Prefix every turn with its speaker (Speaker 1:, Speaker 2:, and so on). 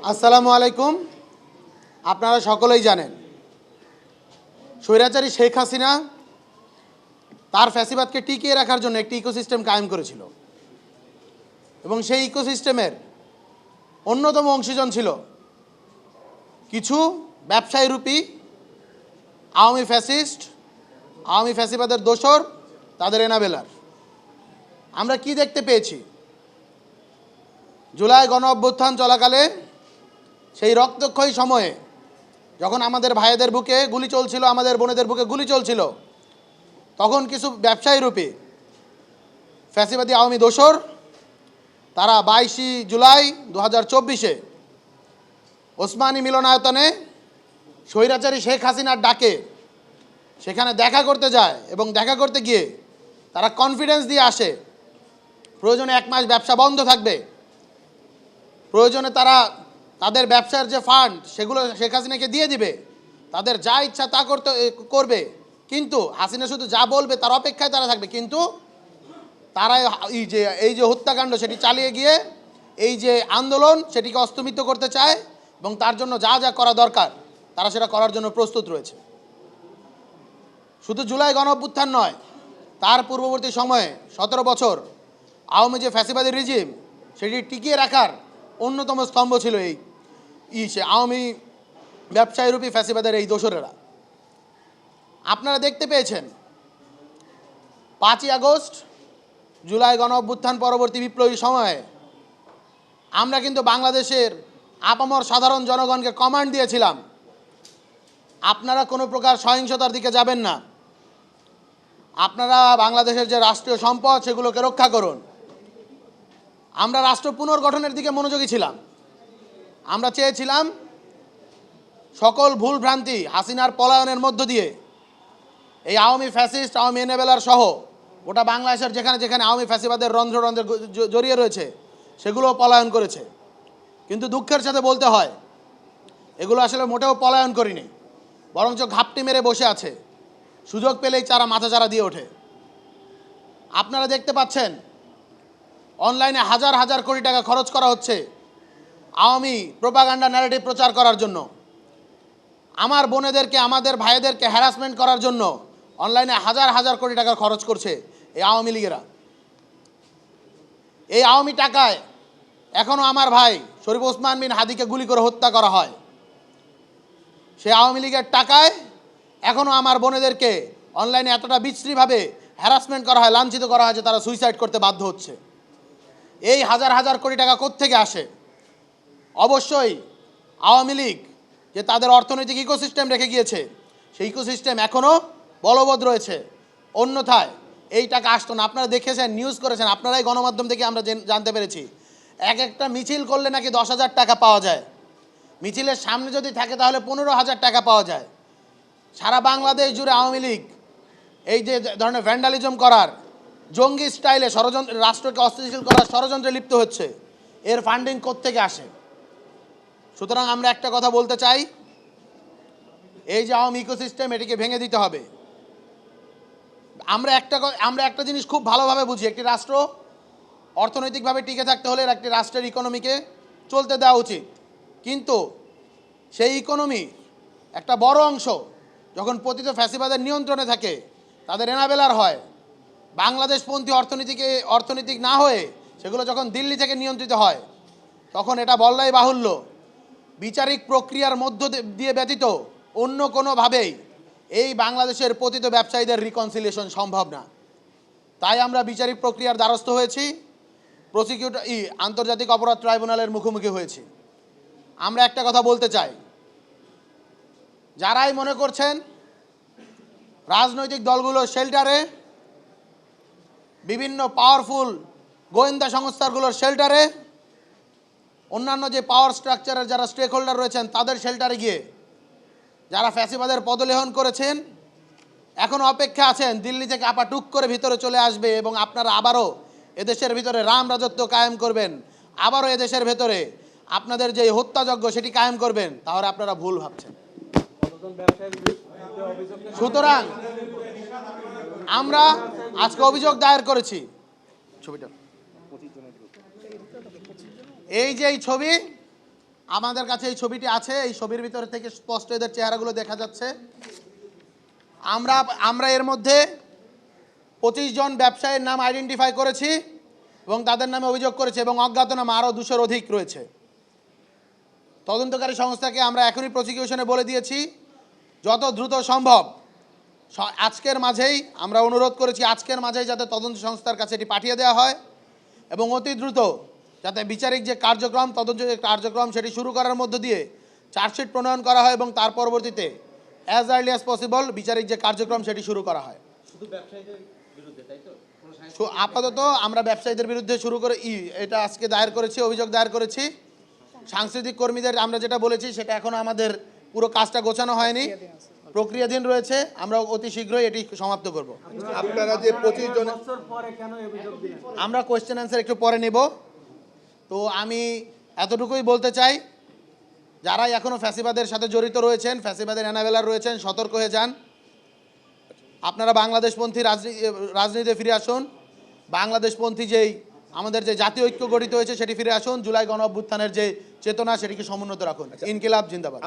Speaker 1: আসসালামু আলাইকুম। আপনারা সকলেই জানেন স্বৈরাচারী শেখ হাসিনা তার ফ্যাসিবাদকে টিকিয়ে রাখার জন্য একটি ইকোসিস্টেম কায়েম করেছিল এবং সেই ইকোসিস্টেমের অন্যতম অংশীজন ছিল কিছু ব্যবসায়ী রূপী আওয়ামী ফ্যাসিস্ট, আওয়ামী ফ্যাসিবাদের দোসর, তাদের এনাবেলার। আমরা কি দেখতে পেয়েছি? জুলাই গণ অভ্যুত্থান চলাকালে সেই রক্তক্ষয়ী সময়ে যখন আমাদের ভাইদের বুকে গুলি চলছিল, আমাদের বোনেদের বুকে গুলি চলছিল, তখন কিছু ব্যবসায়ী রূপী ফ্যাসিবাদী আওয়ামী দোসর তারা 22 জুলাই 2024 ওসমানী মিলনায়তনে স্বৈরাচারী শেখ হাসিনার ডাকে সেখানে দেখা করতে যায় এবং দেখা করতে গিয়ে তারা কনফিডেন্স দিয়ে আসে প্রয়োজনে 1 মাস ব্যবসা বন্ধ থাকবে, প্রয়োজনে তারা তাদের ব্যবসার যে ফান্ড সেগুলো শেখ হাসিনাকে দিয়ে দিবে, তাদের যা ইচ্ছা তা করবে, কিন্তু হাসিনা শুধু যা বলবে তার অপেক্ষায় তারা থাকবে। কিন্তু তারা এই যে হত্যাকাণ্ড সেটি চালিয়ে গিয়ে এই যে আন্দোলন সেটিকে অস্তমিত করতে চায় এবং তার জন্য যা যা করা দরকার তারা সেটা করার জন্য প্রস্তুত রয়েছে। শুধু জুলাই গণ অভ্যুত্থান নয়, তার পূর্ববর্তী সময়ে 17 বছর আওয়ামী যে ফ্যাসিবাদী রিজিম সেটি টিকিয়ে রাখার অন্যতম স্তম্ভ ছিল এই আওয়ামী ব্যবসায়ী রূপী ফ্যাসিবাদের এই দোসরেরা। আপনারা দেখতে পেয়েছেন 5ই আগস্ট জুলাই গণ অভ্যুত্থান পরবর্তী বিপ্লবী সময়ে আমরা কিন্তু বাংলাদেশের আপামর সাধারণ জনগণকে কমান্ড দিয়েছিলাম, আপনারা কোনো প্রকার সহিংসতার দিকে যাবেন না, আপনারা বাংলাদেশের যে রাষ্ট্রীয় সম্পদ সেগুলোকে রক্ষা করুন। আমরা রাষ্ট্র পুনর্গঠনের দিকে মনোযোগী ছিলাম। আমরা চেয়েছিলাম সকল ভুলভ্রান্তি হাসিনার পলায়নের মধ্য দিয়ে এই আওয়ামী ফ্যাসিস্ট, আওয়ামী এনেবেলার সহ গোটা বাংলাদেশের যেখানে যেখানে আওয়ামী ফ্যাসিবাদের রন্ধ্রে রন্ধ্রে জড়িয়ে রয়েছে সেগুলো পলায়ন করেছে। কিন্তু দুঃখের সাথে বলতে হয় এগুলো আসলে মোটেও পলায়ন করিনি, বরঞ্চ ঘাপটি মেরে বসে আছে, সুযোগ পেলেই তারা মাথাচাড়া দিয়ে ওঠে। আপনারা দেখতে পাচ্ছেন অনলাইনে হাজার হাজার কোটি টাকা খরচ করা হচ্ছে আওয়ামী প্রোপাগান্ডা ন্যারেটিভ প্রচার করার জন্য, আমার বোনেদেরকে, আমাদের ভাইদেরকে হ্যারাসমেন্ট করার জন্য অনলাইনে হাজার হাজার কোটি টাকা খরচ করছে এই আওয়ামী লীগেরা। এই আওয়ামী টাকায় এখনও আমার ভাই শরীফ ওসমান বিন হাদিকে গুলি করে হত্যা করা হয়। সেই আওয়ামী লীগের টাকায় এখনও আমার বোনেদেরকে অনলাইনে এতটা বিশ্রীভাবে হ্যারাসমেন্ট করা হয়, লাঞ্ছিত করা হয় যে তারা সুইসাইড করতে বাধ্য হচ্ছে। এই হাজার হাজার কোটি টাকা কোত্থেকে আসে? অবশ্যই আওয়ামী লীগ যে তাদের অর্থনৈতিক ইকোসিস্টেম রেখে গিয়েছে সেই ইকোসিস্টেম এখনও বলবৎ রয়েছে, অন্যথায় এই টাকা আসতো না। আপনারা দেখেছেন, নিউজ করেছেন, আপনারাই গণমাধ্যম থেকে আমরা জানতে পেরেছি একটা মিছিল করলে নাকি 10,000 টাকা পাওয়া যায়, মিছিলের সামনে যদি থাকে তাহলে 15,000 টাকা পাওয়া যায়। সারা বাংলাদেশ জুড়ে আওয়ামী লীগ এই যে ধরনের ভ্যান্ডালিজম করার, জঙ্গি স্টাইলে রাষ্ট্রকে অস্থিতিশীল করার ষড়যন্ত্রে লিপ্ত হচ্ছে, এর ফান্ডিং কোত্থেকে আসে? সুতরাং আমরা একটা কথা বলতে চাই, এই যে আওয়ামী ইকোসিস্টেম এটিকে ভেঙে দিতে হবে। আমরা একটা জিনিস খুব ভালোভাবে বুঝি, একটি রাষ্ট্র অর্থনৈতিকভাবে টিকে থাকতে হলে একটি রাষ্ট্রের ইকোনমিকে চলতে দেওয়া উচিত, কিন্তু সেই ইকোনমি একটা বড় অংশ যখন পতিত ফ্যাসিবাদের নিয়ন্ত্রণে থাকে, তাদের এনাবেলার হয়, বাংলাদেশপন্থী অর্থনীতিক না হয়ে সেগুলো যখন দিল্লি থেকে নিয়ন্ত্রিত হয়, তখন এটা বললেই বাহুল্য বিচারিক প্রক্রিয়ার মধ্য দিয়ে ব্যতীত অন্য কোনোভাবেই এই বাংলাদেশের পতিত ব্যবসায়ীদের রিকনসিলিয়েশন সম্ভব না। তাই আমরা বিচারিক প্রক্রিয়ার দ্বারস্থ হয়েছি, আন্তর্জাতিক অপরাধ ট্রাইব্যুনালের মুখোমুখি হয়েছি। আমরা একটা কথা বলতে চাই, যারাই মনে করছেন রাজনৈতিক দলগুলোর শেল্টারে, বিভিন্ন পাওয়ারফুল গোয়েন্দা সংস্থাগুলোর শেল্টারে, অন্যান্য যে পাওয়ার স্ট্রাকচারের যারা স্টেক হোল্ডার রয়েছেন তাদের শেল্টারে গিয়ে যারা ফ্যাসিবাদের পদলেহন করেছেন এখনও অপেক্ষা আছেন দিল্লি থেকে আপা টুক করে ভিতরে চলে আসবে এবং আপনারা আবারও এদেশের ভিতরে রাম রাজত্ব কায়েম করবেন, আবারও এদেশের ভেতরে আপনাদের যে হত্যাযজ্ঞ সেটি কায়েম করবেন, তাহলে আপনারা ভুল ভাবছেন। সুতরাং আমরা আজকে অভিযোগ দায়ের করেছি। ছবিটা এই যে এই ছবি, আমাদের কাছে এই ছবিটি আছে, এই ছবির ভিতরে থেকে স্পষ্ট এদের চেহারাগুলো দেখা যাচ্ছে। আমরা এর মধ্যে 25 জন ব্যবসায়ীর নাম আইডেন্টিফাই করেছি এবং তাদের নামে অভিযোগ করেছে, এবং অজ্ঞাতনামা আরও 200-র অধিক রয়েছে। তদন্তকারী সংস্থাকে আমরা এখনই প্রসিকিউশনে বলে দিয়েছি, যত দ্রুত সম্ভব আজকের মাঝেই আমরা অনুরোধ করেছি, আজকের মাঝেই যাতে তদন্ত সংস্থার কাছে এটি পাঠিয়ে দেওয়া হয় এবং অতি দ্রুত যাতে বিচারিক যে কার্যক্রম, তদন্ত যে কার্যক্রম সেটি শুরু করার মধ্য দিয়ে চার্জশিট প্রণয়ন করা হয় এবং তার পরবর্তীতে অ্যাজ আর্লি অ্যাজ পসিবল বিচারিক যে কার্যক্রম সেটি শুরু করা হয়।
Speaker 2: শুধু ব্যবসায়ীদের বিরুদ্ধে, তাই তো?
Speaker 1: আপাতত আমরা ব্যবসায়ীদের বিরুদ্ধে শুরু করে এটা আজকে দায়ের করেছি, অভিযোগ দায়ের করেছি। সাংস্কৃতিক কর্মীদের আমরা যেটা বলেছি সেটা এখনো আমাদের পুরো কাজটা গোছানো হয়নি, প্রক্রিয়াধীন রয়েছে। আমরা অতি শীঘ্রই এটি সমাপ্ত করব।
Speaker 3: আপনারা যে 25 জন,
Speaker 1: আমরা কোয়েশ্চেন অ্যান্সার একটু পরে নেব। তো আমি এতটুকুই বলতে চাই, যারাই এখনো ফ্যাসিবাদের সাথে জড়িত রয়েছেন, ফ্যাসিবাদের এনাবেলার রয়েছেন, সতর্ক হয়ে যান। আপনারা বাংলাদেশপন্থী রাজনীতিতে ফিরে আসুন। বাংলাদেশপন্থী যেই আমাদের যে জাতীয় ঐক্য গঠিত হয়েছে সেটি ফিরে আসুন। জুলাই গণ অভ্যুত্থানের যে চেতনা সেটিকে সমুন্নত রাখুন। ইনকিলাব জিন্দাবাদ।